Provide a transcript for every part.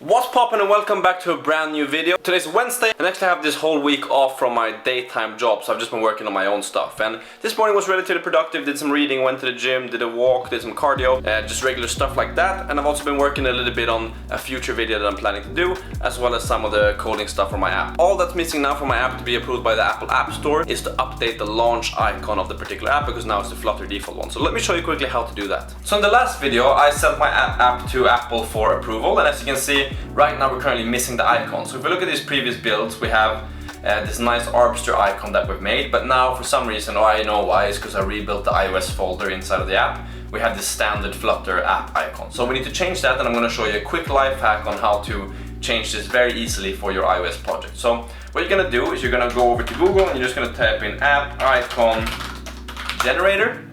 What's poppin' and welcome back to a brand new video. Today's Wednesday and actually I have this whole week off from my daytime job, so I've just been working on my own stuff. And this morning was relatively productive, did some reading, went to the gym, did a walk, did some cardio, just regular stuff like that. And I've also been working a little bit on a future video that I'm planning to do, as well as some of the coding stuff for my app. All that's missing now for my app to be approved by the Apple App Store is to update the launch icon of the particular app, because now it's the Flutter default one. So let me show you quickly how to do that. So in the last video I sent my app to Apple for approval, and as you can see, right now we're currently missing the icon. So if we look at these previous builds, we have this nice Arbster icon that we've made, but now for some reason, or I know why, it's because I rebuilt the iOS folder inside of the app, we have this standard Flutter app icon. So we need to change that, and I'm going to show you a quick life hack on how to change this very easily for your iOS project. So what you're going to do is you're going to go over to Google and you're just going to type in app icon generator,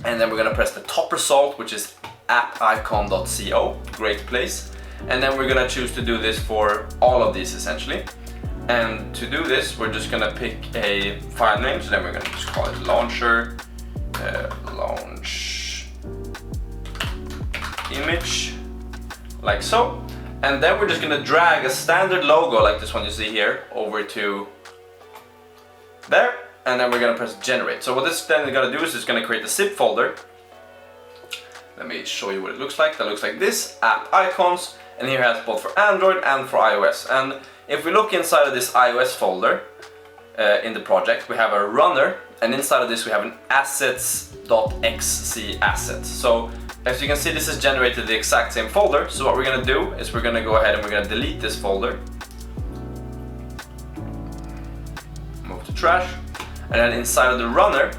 and then we're going to press the top result, which is appicon.co, great place. And then we're gonna choose to do this for all of these essentially. And to do this, we're just gonna pick a file name. So then we're gonna just call it launcher, launch image, like so. And then we're just gonna drag a standard logo like this one you see here over to there. And then we're gonna press generate. So what this then is gonna do is it's gonna create a zip folder. Let me show you what it looks like. That looks like this, app icons. And here it has both for Android and for iOS. And if we look inside of this iOS folder in the project, we have a runner, and inside of this we have an assets.xc assets. So as you can see, this is generated the exact same folder. So what we're going to do is we're going to go ahead and we're going to delete this folder, move to trash, and then inside of the runner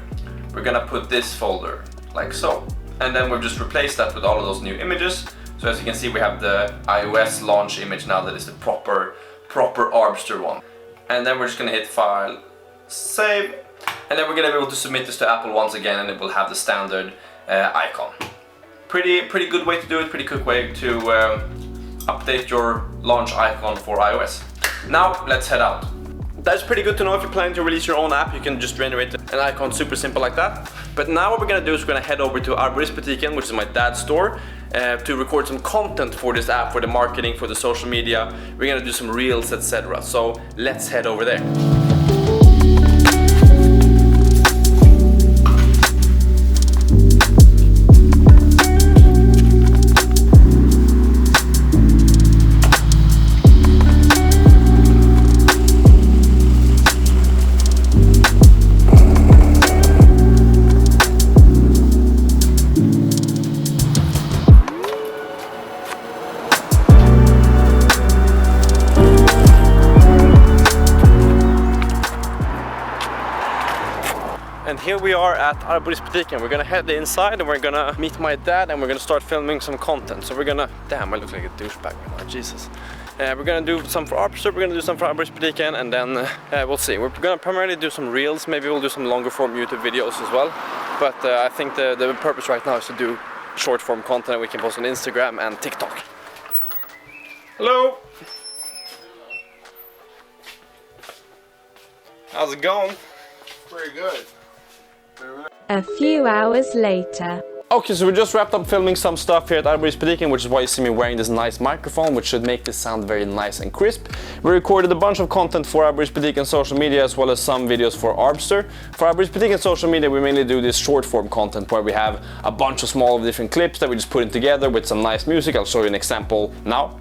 we're going to put this folder like so. And then we've just replaced that with all of those new images. So as you can see, we have the iOS launch image now that is the proper Arbster one. And then we're just gonna hit file, save, and then we're gonna be able to submit this to Apple once again, and it will have the standard icon. Pretty good way to do it, pretty quick way to update your launch icon for iOS. Now let's head out. That's pretty good to know if you're planning to release your own app. You can just generate an icon super simple like that. But now what we're gonna do is we're gonna head over to Arboristbutiken, which is my dad's store, to record some content for this app, for the marketing, for the social media. We're gonna do some reels, etc. So let's head over there. And here we are at Arboristbutiken. We're gonna head inside and we're gonna meet my dad and we're gonna start filming some content. So we're gonna, damn, I look like a douchebag right now, Jesus. We're gonna do some for Arbster, we're gonna do some for Arboristbutiken, and then we'll see. We're gonna primarily do some reels, maybe we'll do some longer form YouTube videos as well. But I think the purpose right now is to do short form content we can post on Instagram and TikTok. Hello! How's it going? Pretty good. A few hours later. Okay, so we just wrapped up filming some stuff here at Arboristbutiken, which is why you see me wearing this nice microphone, which should make this sound very nice and crisp. We recorded a bunch of content for Arboristbutiken social media, as well as some videos for Arbster. For Arboristbutiken social media, we mainly do this short form content where we have a bunch of small different clips that we just put in together with some nice music. I'll show you an example now.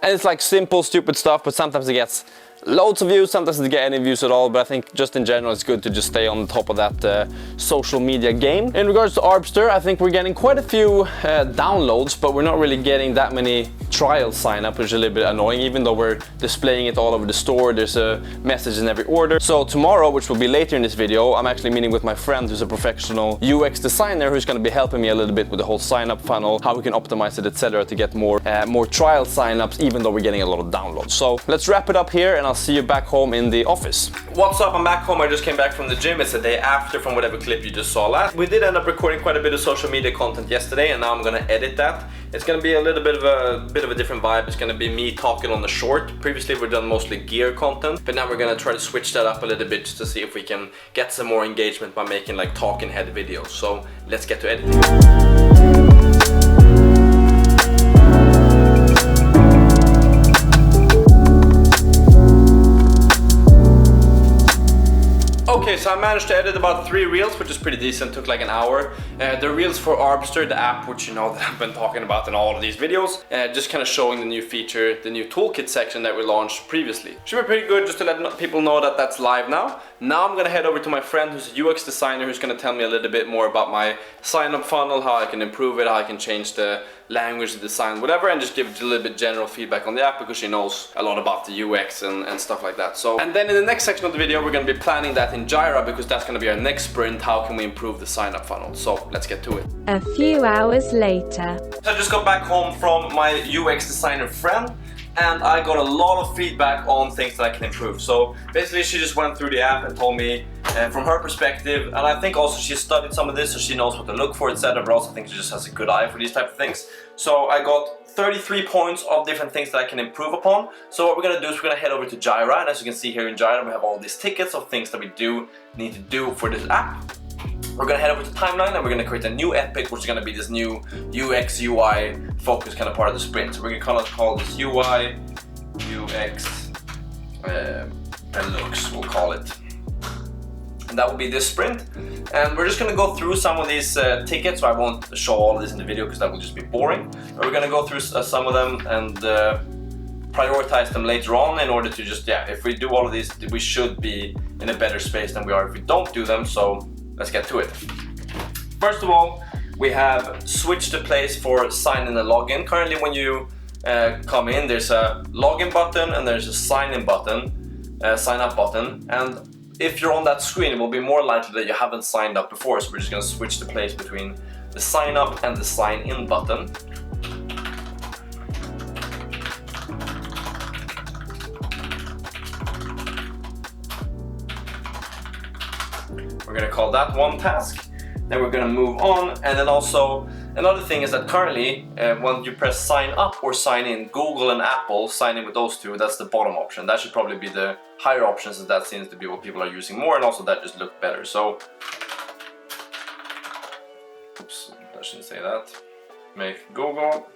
And it's like simple, stupid stuff, but sometimes it gets loads of views, sometimes it doesn't get any views at all, but I think just in general it's good to just stay on top of that social media game. In regards to Arbster, I think we're getting quite a few downloads, but we're not really getting that many trial sign-up, which is a little bit annoying. Even though we're displaying it all over the store, there's a message in every order. So tomorrow, which will be later in this video, I'm actually meeting with my friend who's a professional UX designer who's going to be helping me a little bit with the whole sign-up funnel, how we can optimize it, etc. to get more trial sign-ups, even though we're getting a lot of downloads. So let's wrap it up here and I'll see you back home in the office. What's up? I'm back home. I just came back from the gym. It's the day after from whatever clip you just saw last. We did end up recording quite a bit of social media content yesterday, and now I'm gonna edit that. It's gonna be a little bit of a different vibe. It's gonna be me talking on the short. Previously we've done mostly gear content, but now we're gonna try to switch that up a little bit just to see if we can get some more engagement by making like talking head videos. So let's get to editing. Okay, so I managed to edit about 3 reels, which is pretty decent, took like an hour. The reels for Arbster, the app which you know that I've been talking about in all of these videos, just kind of showing the new feature, the new toolkit section that we launched previously. Should be pretty good just to let people know that that's live now. Now I'm gonna head over to my friend who's a UX designer who's gonna tell me a little bit more about my sign-up funnel, how I can improve it, how I can change the language, the design, whatever, and just give a little bit general feedback on the app because she knows a lot about the UX and stuff like that. So, and then in the next section of the video, we're gonna be planning that in Jira because that's gonna be our next sprint. How can we improve the sign-up funnel? So let's get to it. A few hours later. So I just got back home from my UX designer friend and I got a lot of feedback on things that I can improve. So basically she just went through the app and told me from her perspective, and I think also she studied some of this so she knows what to look for, etc. But I also think she just has a good eye for these type of things. So I got 33 points of different things that I can improve upon. So what we're gonna do is we're gonna head over to Jira, and as you can see here in Jira we have all these tickets of things that we need to do for this app. We're gonna head over to Timeline and we're gonna create a new epic, which is gonna be this new UX UI focus kind of part of the sprint. So we're gonna call this UI UX Deluxe, we'll call it. And that will be this sprint. And we're just gonna go through some of these tickets, so I won't show all of this in the video because that will just be boring. But we're gonna go through some of them and prioritize them later on in order to just, if we do all of these, we should be in a better space than we are if we don't do them. So let's get to it. First of all, we have switched the place for sign in and login. Currently when you come in, there's a login button and there's a sign in button, sign up button. And if you're on that screen, it will be more likely that you haven't signed up before. So we're just gonna switch the place between the sign up and the sign in button. We're gonna call that one task. Then we're gonna move on, and then also another thing is that currently when you press sign up or sign in, Google and Apple sign in with those two, that's the bottom option. That should probably be the higher options, as that seems to be what people are using more, and also that just look better. So, oops, I shouldn't say that. Make Google.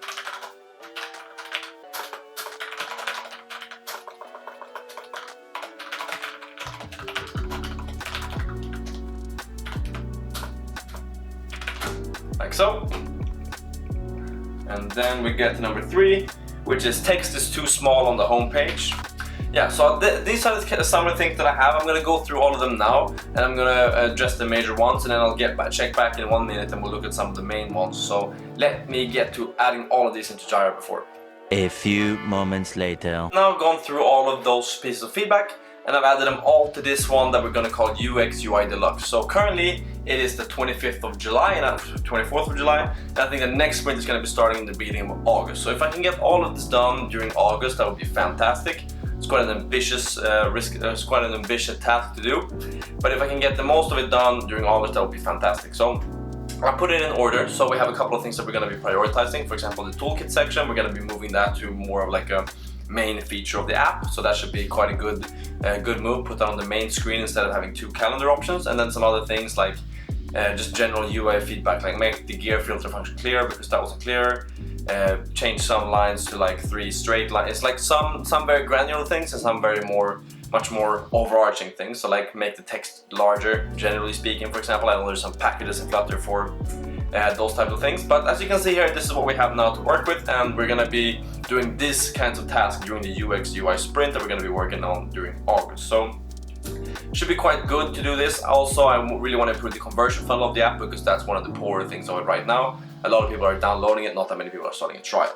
Like so. And then we get to number 3, which is text is too small on the home page. Yeah, so these are some of the things that I have. I'm gonna go through all of them now, and I'm gonna address the major ones, and then I'll check back in 1 minute and we'll look at some of the main ones. So let me get to adding all of these into Jira before. A few moments later. Now I've gone through all of those pieces of feedback, and I've added them all to this one that we're gonna call UX UI Deluxe. So currently it is the 25th of July and 24th of July, and I think the next sprint is gonna be starting in the beginning of August. So if I can get all of this done during August, that would be fantastic. It's quite an ambitious it's quite an ambitious task to do, but if I can get the most of it done during August, that would be fantastic. So I put it in order. So we have a couple of things that we're gonna be prioritizing. For example, the toolkit section, we're gonna be moving that to more of like a main feature of the app, so that should be quite a good move. Put that on the main screen instead of having 2 calendar options. And then some other things like just general UI feedback, like make the gear filter function clear because that wasn't clear. Change some lines to like 3 straight lines. It's like some very granular things and some much more overarching things. So like make the text larger, generally speaking. For example, I know there's some packages in Flutter for those types of things. But as you can see here, this is what we have now to work with, and we're gonna be doing this kinds of tasks during the UX UI sprint that we're gonna be working on during August. So should be quite good to do this. Also, I really want to improve the conversion funnel of the app because that's one of the poorer things of it right now. A lot of people are downloading it, not that many people are starting a trial.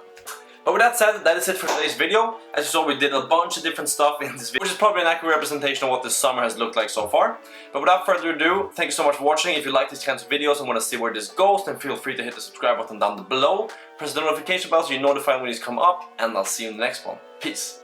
But with that said, that is it for today's video. As you saw, we did a bunch of different stuff in this video, which is probably an accurate representation of what this summer has looked like so far. But without further ado, thank you so much for watching. If you like these kinds of videos and want to see where this goes, then feel free to hit the subscribe button down below. Press the notification bell so you're notified when these come up, and I'll see you in the next one. Peace.